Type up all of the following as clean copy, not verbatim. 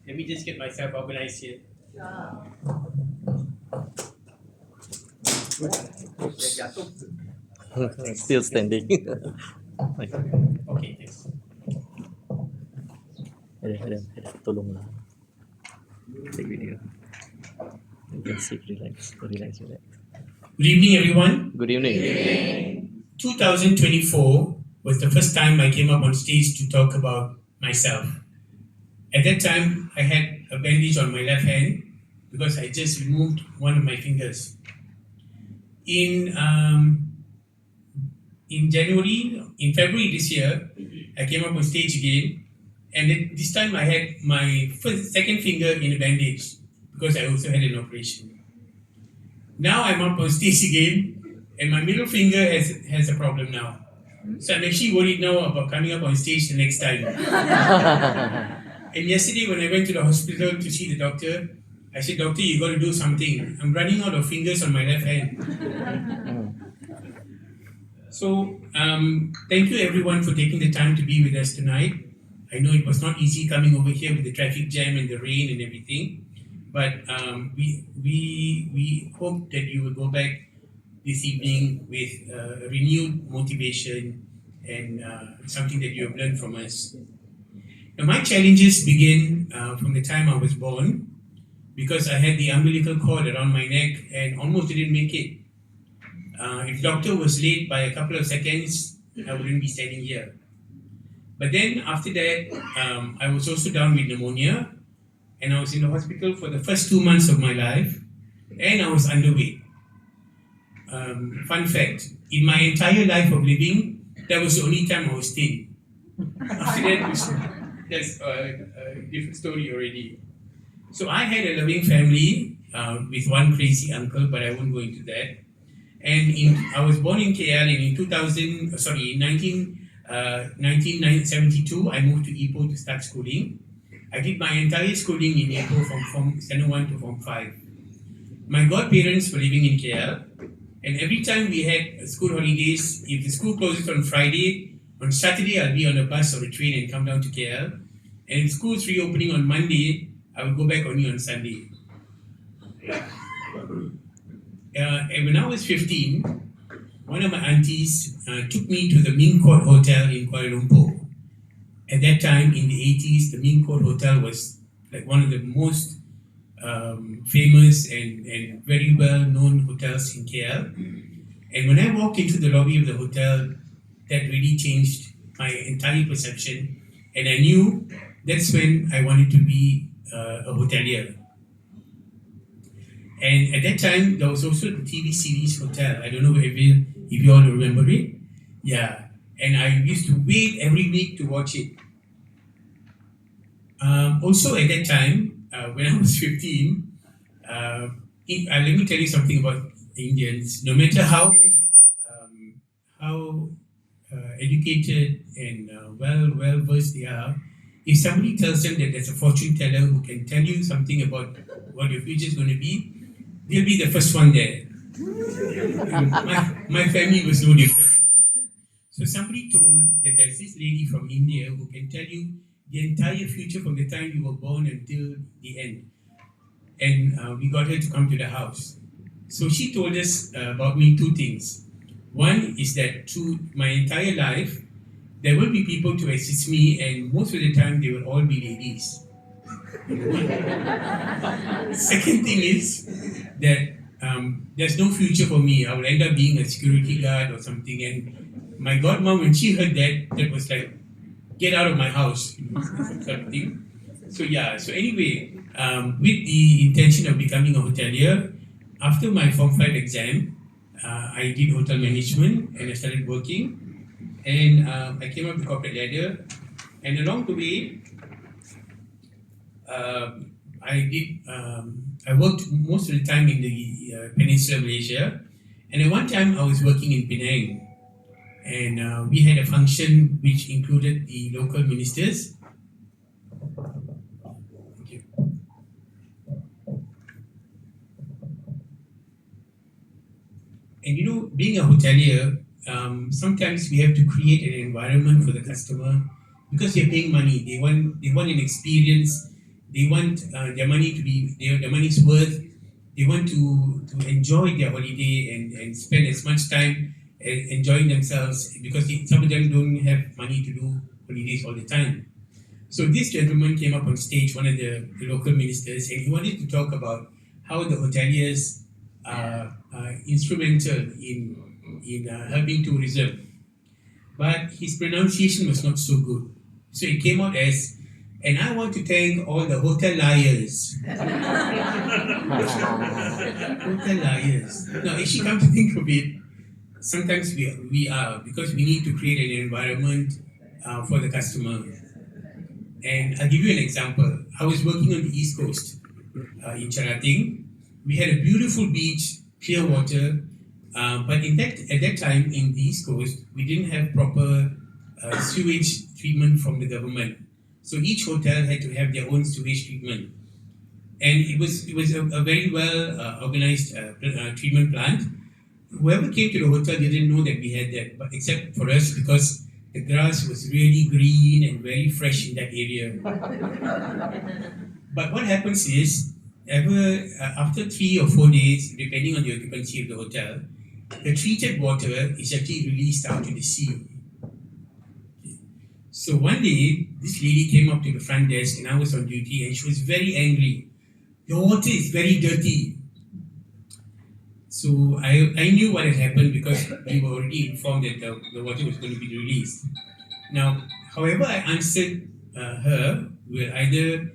Let me just get myself organized here. Still standing. Okay, thanks. Tolong lah. Take video. You can sit, relax. Good evening, everyone. Good evening. 2024 was the first time I came up on stage to talk about myself. At that time, I had a bandage on my left hand because I just removed one of my fingers. In February this year, I came up on stage again, and this time I had my second finger in a bandage because I also had an operation. Now I'm up on stage again, and my middle finger has a problem now. So I'm actually worried now about coming up on stage the next time. And yesterday when I went to the hospital to see the doctor, I said, "Doctor, you got to do something. I'm running out of fingers on my left hand." So thank you everyone for taking the time to be with us tonight. I know it was not easy coming over here with the traffic jam and the rain and everything, but we hope that you will go back this evening with renewed motivation and something that you have learned from us. Now, my challenges begin from the time I was born, because I had the umbilical cord around my neck and almost didn't make it. If doctor was late by a couple of seconds, I wouldn't be standing here. But then after that, I was also down with pneumonia, and I was in the hospital for the first 2 months of my life, and I was underweight. Fun fact, in my entire life of living, that was the only time I was thin. After that, that's a different story already. So I had a loving family with one crazy uncle, but I won't go into that. And I was born in KL, and in 1972, I moved to Ipoh to start schooling. I did my entire schooling in Ipoh from Form Standard 1 to Form 5. My godparents were living in KL, and every time we had school holidays, if the school closes on Friday, on Saturday I'll be on a bus or a train and come down to KL. And if school's reopening on Monday, I will go back only on Sunday. And when I was 15, one of my aunties took me to the Ming Court Hotel in Kuala Lumpur. At that time, in the 80s, the Ming Court Hotel was like one of the most famous and very well-known hotels in KL. And when I walked into the lobby of the hotel, that really changed my entire perception. And I knew that's when I wanted to be a hotelier. And at that time, there was also the TV series Hotel. I don't know if you all remember it. Yeah. And I used to wait every week to watch it. Also at that time, when I was 15, let me tell you something about Indians. No matter how educated and well versed they are, if somebody tells them that there's a fortune teller who can tell you something about what your future is going to be, they'll be the first one there. My family was no different. So somebody told that there's this lady from India who can tell you the entire future from the time you were born until the end. And we got her to come to the house. So she told us about me two things. One is that through my entire life, there will be people to assist me, and most of the time they will all be ladies. Second thing is that there's no future for me. I will end up being a security guard or something. And my godmom, when she heard that, that was like, get out of my house, sort of thing. So yeah, so anyway, with the intention of becoming a hotelier, after my Form 5 exam, I did hotel management and I started working. And I came up the corporate ladder. And along the way, I worked most of the time in the Peninsula Malaysia. And at one time, I was working in Penang. And we had a function which included the local ministers. Thank you. And you know, being a hotelier, sometimes we have to create an environment for the customer because they're paying money. They want an experience They want their money to be their money's worth. They want to enjoy their holiday and spend as much time enjoying themselves because some of them don't have money to do holidays all the time. So this gentleman came up on stage, one of the local ministers, and he wanted to talk about how the hoteliers are instrumental in helping tourism. But his pronunciation was not so good. So it came out as, and I want to thank all the hotel liars. Hotel liars. Now, actually, come to think of it, sometimes we are, because we need to create an environment for the customer. And I'll give you an example. I was working on the East Coast in Charating. We had a beautiful beach, clear water, but at that time in the East Coast, we didn't have proper sewage treatment from the government. So each hotel had to have their own sewage treatment. And it was a very well organized treatment plant. Whoever came to the hotel didn't know that we had that, but except for us because the grass was really green and very fresh in that area. But what happens is, after 3 or 4 days, depending on the occupancy of the hotel, the treated water is actually released out to the sea. So one day, this lady came up to the front desk and I was on duty and she was very angry. Your water is very dirty. So I knew what had happened because we were already informed that the water was going to be released. Now, however I answered her, will either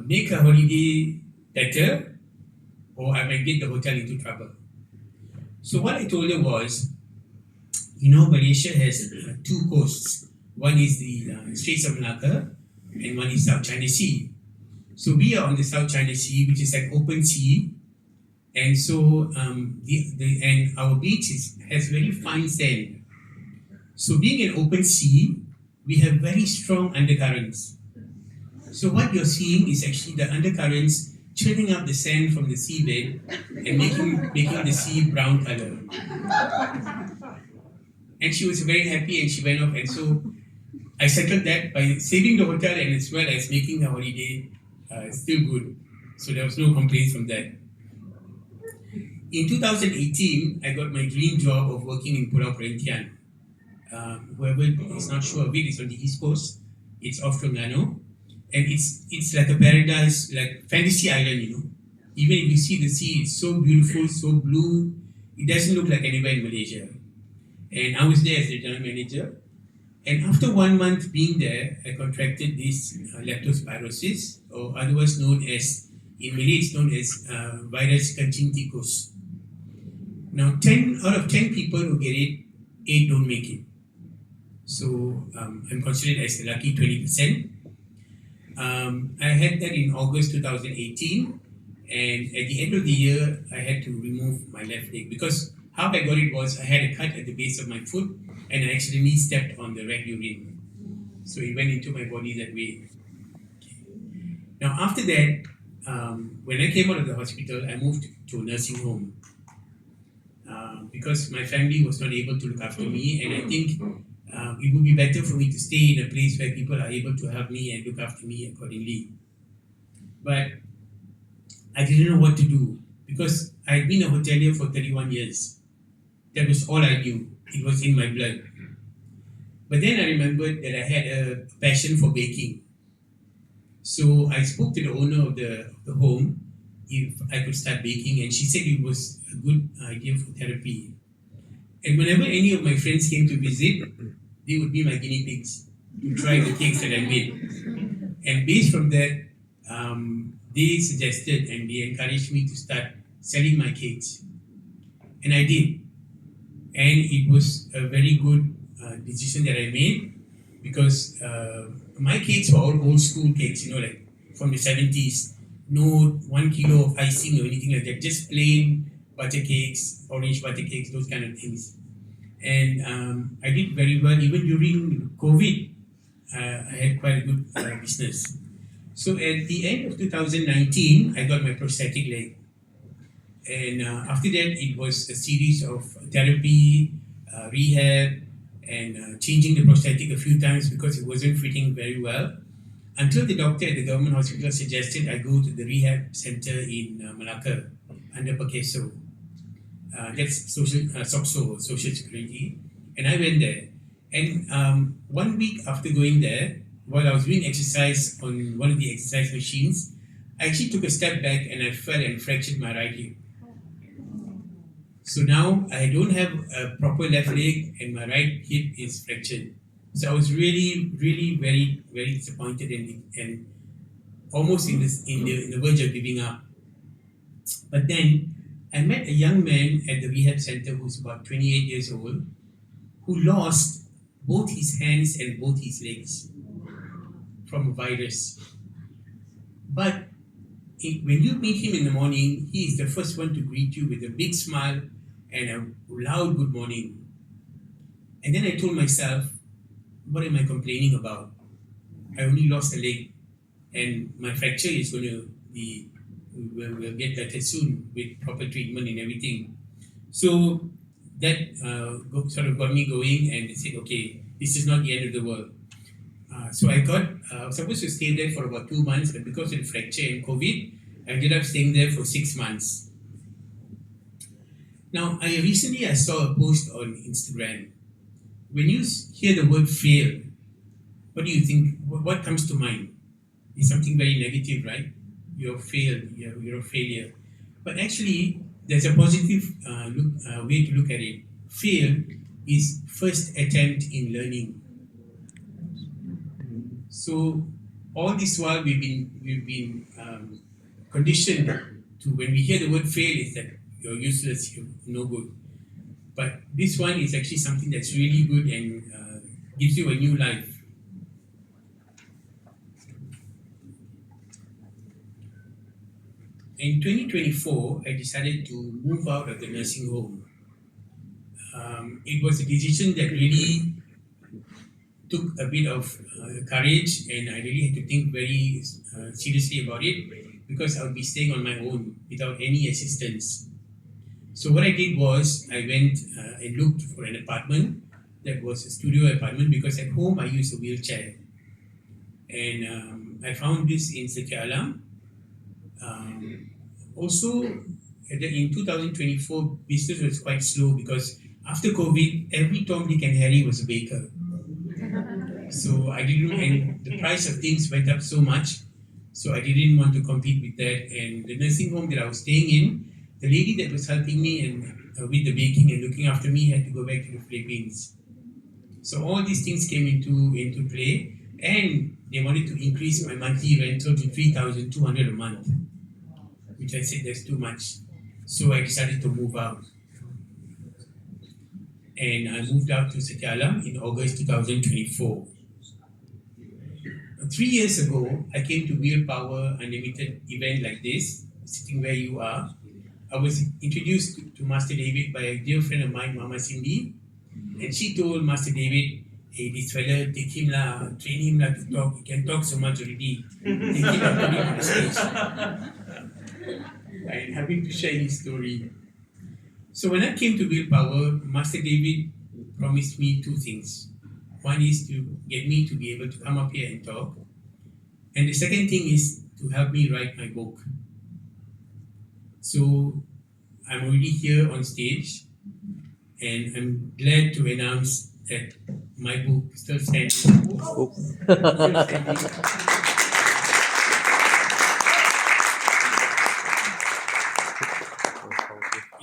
make her holiday better or I might get the hotel into trouble. So what I told her was, Malaysia has 2 coasts. One is the Straits of Malacca and one is South China Sea. So we are on the South China Sea, which is an open sea. And so, and our beach has very fine sand. So being an open sea, we have very strong undercurrents. So what you're seeing is actually the undercurrents churning up the sand from the seabed and making the sea brown color. And she was very happy and she went off. And so I settled that by saving the hotel and as well as making the holiday still good. So there was no complaints from that. In 2018, I got my dream job of working in Pulau Perhentian. Whoever is not sure of it, it's on the East Coast. It's off Terengganu. And it's like a paradise, like fantasy island, Even if you see the sea, it's so beautiful, so blue. It doesn't look like anywhere in Malaysia. And I was there as the general manager. And after 1 month being there, I contracted this leptospirosis, or otherwise known as, in Malay it's known as virus kencing tikus. Now, 10 out of 10 people who get it, 8 don't make it. So I'm considered as the lucky 20%. I had that in August 2018, and at the end of the year, I had to remove my left leg because how I got it was I had a cut at the base of my foot and I accidentally stepped on the red urine. So it went into my body that way. Now, after that, when I came out of the hospital, I moved to a nursing home because my family was not able to look after me, and I think it would be better for me to stay in a place where people are able to help me and look after me accordingly. But I didn't know what to do because I had been a hotelier for 31 years. That was all I knew. It was in my blood. But then I remembered that I had a passion for baking. So I spoke to the owner of the home if I could start baking, and she said it was a good idea for therapy. And whenever any of my friends came to visit, they would be my guinea pigs to try the cakes that I made. And based from that, they suggested and they encouraged me to start selling my cakes. And I did. And it was a very good decision that I made because my cakes were all old school cakes, like from the 70s. No 1 kilo of icing or anything like that, just plain butter cakes, orange butter cakes, those kind of things. And I did very well. Even during COVID, I had quite a good business. So at the end of 2019, I got my prosthetic leg. And after that, it was a series of therapy, rehab, and changing the prosthetic a few times because it wasn't fitting very well until the doctor at the government hospital suggested I go to the rehab center in Malacca under Pakeso. That's social security. And I went there. And 1 week after going there, while I was doing exercise on one of the exercise machines, I actually took a step back and I fell and fractured my right hip. So now I don't have a proper left leg and my right hip is fractured. So I was really, really very, very disappointed and almost in the verge of giving up. But then I met a young man at the rehab center who's about 28 years old who lost both his hands and both his legs from a virus. But when you meet him in the morning, he is the first one to greet you with a big smile and a loud good morning. And then I told myself, what am I complaining about? I only lost a leg and my fracture is going to be, will get better soon with proper treatment and everything. So that sort of got me going and I said, okay, this is not the end of the world. So I was supposed to stay there for about 2 months, but because of the fracture and COVID, I ended up staying there for 6 months. Now, I saw a post on Instagram. When you hear the word fail, what do you think? What comes to mind? It's something very negative, right? You're failed, you're a failure. But actually, there's a positive way to look at it. Fail is first attempt in learning. So all this while we've been conditioned to, when we hear the word fail, is that you're useless, you're no good. But this one is actually something that's really good and gives you a new life. In 2024, I decided to move out of the nursing home. It was a decision that really took a bit of courage, and I really had to think very seriously about it because I would be staying on my own without any assistance. So what I did was I went and looked for an apartment that was a studio apartment because at home I use a wheelchair. And I found this in Setia Alam. Also, in 2024, business was quite slow because after COVID, every Tom, Dick, and Harry was a baker. So I didn't, and the price of things went up so much, so I didn't want to compete with that. And the nursing home that I was staying in, the lady that was helping me and with the baking and looking after me had to go back to the Philippines. So all these things came into play, and they wanted to increase my monthly rental to 3,200 a month, which I said that's too much. So I decided to move out. And I moved out to Setia Alam in August 2024. 3 years ago, I came to Wheelpower Unlimited event like this, sitting where you are. I was introduced to Master David by a dear friend of mine, Mama Cindy, and she told Master David, hey, this fella, take him lah, train him lah to talk. He can talk so much already. Take him and put him on the stage. And having to share his story. So when I came to Wheelpower, Master David promised me 2 things. One is to get me to be able to come up here and talk. And the second thing is to help me write my book. So I'm already here on stage, and I'm glad to announce that my book still standing.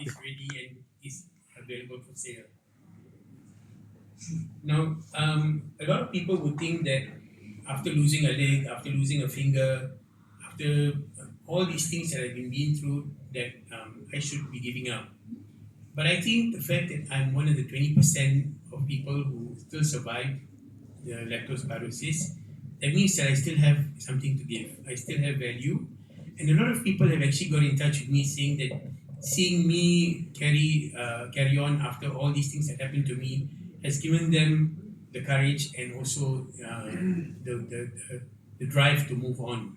Is ready and is available for sale. Now, a lot of people would think that after losing a leg, after losing a finger, after all these things that I've been through, that I should be giving up. But I think the fact that I'm one of the 20% of people who still survive the leptospirosis, that means that I still have something to give. I still have value. And a lot of people have actually got in touch with me saying that seeing me carry on after all these things that happened to me has given them the courage and also the drive to move on,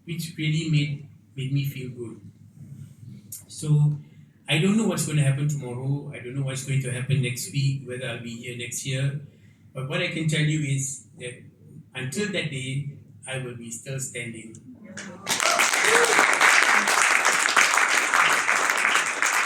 which really made me feel good. So I don't know what's going to happen tomorrow. I don't know what's going to happen next week, whether I'll be here next year. But what I can tell you is that until that day, I will be still standing